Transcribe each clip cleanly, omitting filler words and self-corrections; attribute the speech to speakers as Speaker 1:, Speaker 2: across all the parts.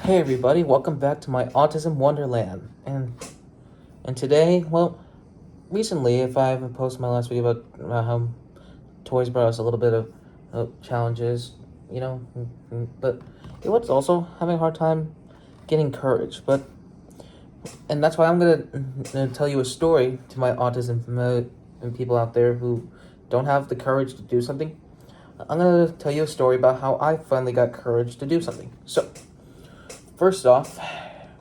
Speaker 1: Hey everybody, welcome back to my Autism Wonderland. And today, recently, if I haven't posted my last video about how toys brought us a little bit of challenges, but it was also having a hard time getting courage. And that's why I'm gonna tell you a story to my autism and people out there who don't have the courage to do something. I'm gonna tell you a story about how I finally got courage to do something. So, first off,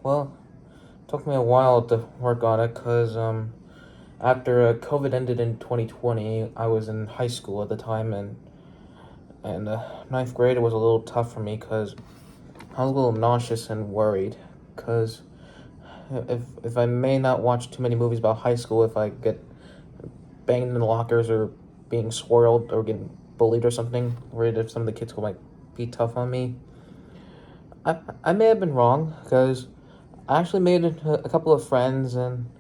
Speaker 1: well, took me a while to work on it because after COVID ended in 2020, I was in high school at the time, and ninth grade was a little tough for me because I was a little nauseous and worried because if I may not watch too many movies about high school, if I get banged in the lockers or being swirled or getting bullied or something, worried if some of the kids might be tough on me. I may have been wrong because I actually made a couple of friends, and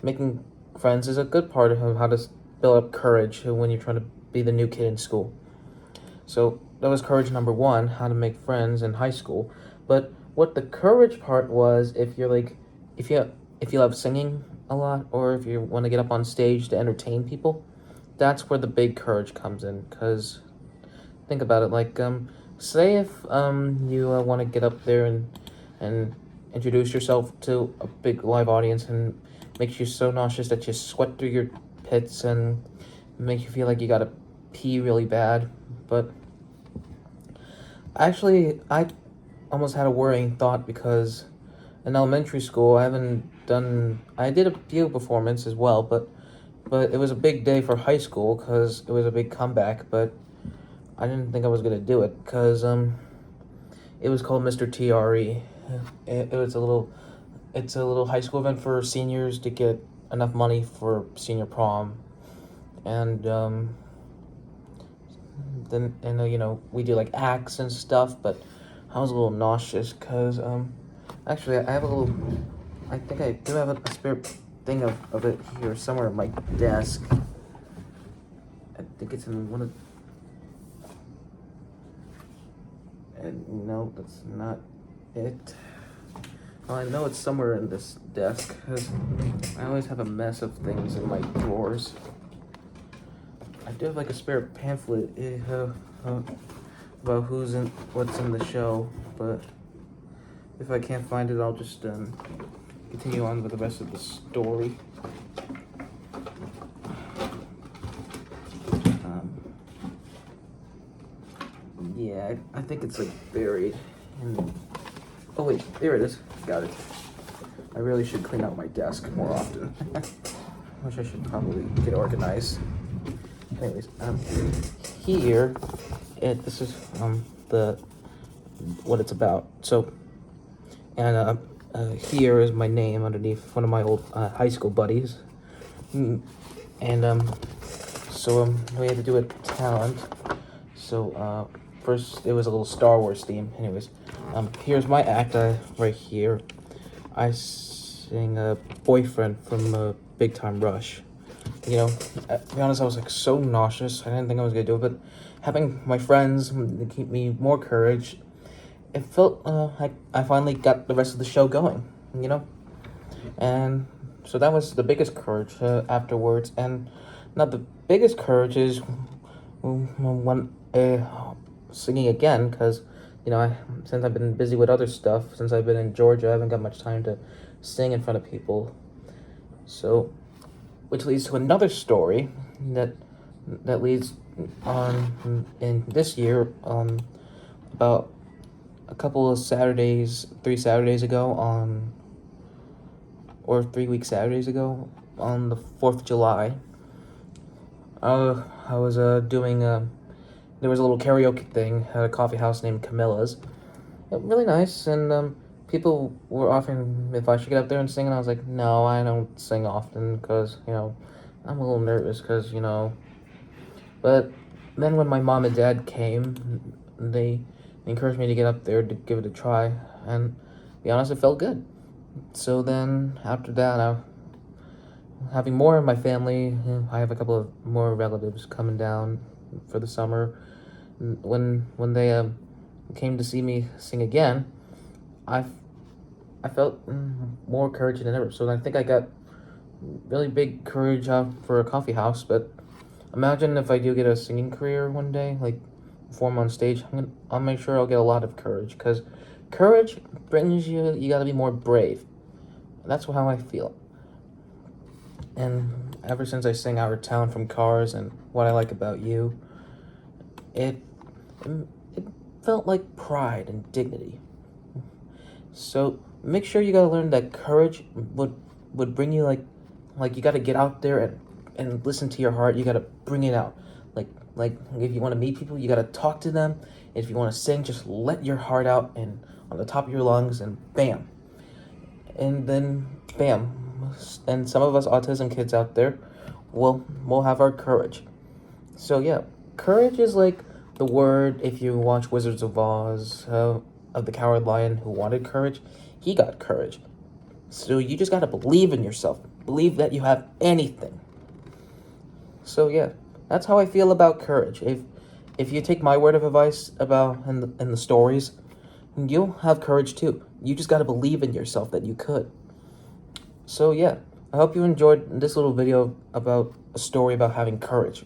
Speaker 1: making friends is a good part of how to build up courage when you're trying to be the new kid in school. So that was courage number one, how to make friends in high school. But what the courage part was, if you love singing a lot, or if you want to get up on stage to entertain people, that's where the big courage comes in. Because think about it, like say if you want to get up there and introduce yourself to a big live audience, and makes you so nauseous that you sweat through your pits and make you feel like you gotta pee really bad. But actually, I almost had a worrying thought because in elementary school I did a few performances as well, but it was a big day for high school because it was a big comeback. But I didn't think I was gonna do it because it was called Mr. TRE. It's a little high school event for seniors to get enough money for senior prom, and we do like acts and stuff. But I was a little nauseous because actually I have a little. I think I do have a spare thing of it here somewhere at my desk. I think it's in one of. And no, that's not it. Well, I know it's somewhere in this desk because I always have a mess of things in my drawers. I do have like a spare pamphlet about what's in the show, but if I can't find it, I'll just continue on with the rest of the story. Yeah, I think it's like buried in. Oh wait, there it is. Got it. I really should clean out my desk more often. Which I should probably get organized. Anyways, here, this is the what it's about. So, and here is my name underneath one of my old high school buddies. And so we had to do a talent. So first it was a little Star Wars theme. Anyways, here's my act right here. I sing a boyfriend from Big Time Rush. To be honest, I was like so nauseous. I didn't think I was gonna do it, but having my friends to keep me more courage, it felt like I finally got the rest of the show going. And so that was the biggest courage afterwards. And now the biggest courage is when singing again, because since I've been busy with other stuff, since I've been in Georgia, I haven't got much time to sing in front of people. So, which leads to another story that leads on in this year, about a couple of Saturdays, 3 Saturdays ago, or 3 week Saturdays ago, on the 4th of July. I was doing there was a little karaoke thing at a coffee house named Camilla's. Really nice, and people were offering if I should get up there and sing, and I was like, no, I don't sing often because I'm a little nervous because But then when my mom and dad came, they encouraged me to get up there to give it a try, and to be honest, it felt good. So then after that, having more in my family, I have a couple of more relatives coming down for the summer. When they came to see me sing again, I felt more courage than ever. So I think I got really big courage for a coffee house. But imagine if I do get a singing career one day, like perform on stage. I'll make sure I'll get a lot of courage, because courage brings you. You got to be more brave. That's how I feel. And ever since I sing Our Town from Cars and What I Like About You, it felt like pride and dignity. So make sure you gotta learn that courage would bring you like you gotta get out there and listen to your heart. You gotta bring it out. Like if you want to meet people, you gotta talk to them. If you want to sing, just let your heart out and on the top of your lungs, and bam. And then bam. And some of us autism kids out there will have our courage. So yeah, courage is like the word. If you watch Wizards of Oz, of the coward lion who wanted courage, he got courage. So you just gotta believe in yourself. Believe that you have anything. So yeah, that's how I feel about courage. If you take my word of advice about in the stories, you'll have courage too. You just gotta believe in yourself that you could. So yeah, I hope you enjoyed this little video about a story about having courage.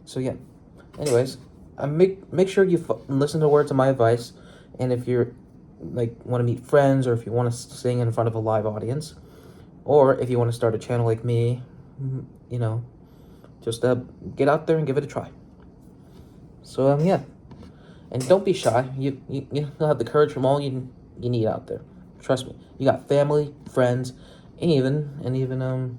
Speaker 1: So yeah, anyways, make sure you listen to words of my advice, and if you're like want to meet friends, or if you want to sing in front of a live audience, or if you want to start a channel like me, you know, just get out there and give it a try. So yeah, and don't be shy. You'll have the courage from all you need out there. Trust me, you got family, friends, and even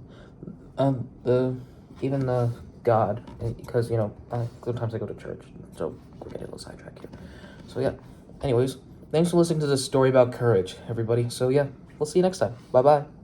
Speaker 1: God, because sometimes I go to church, so we're getting a little sidetracked here. So yeah, anyways, thanks for listening to this story about courage, everybody. So yeah, we'll see you next time. Bye bye.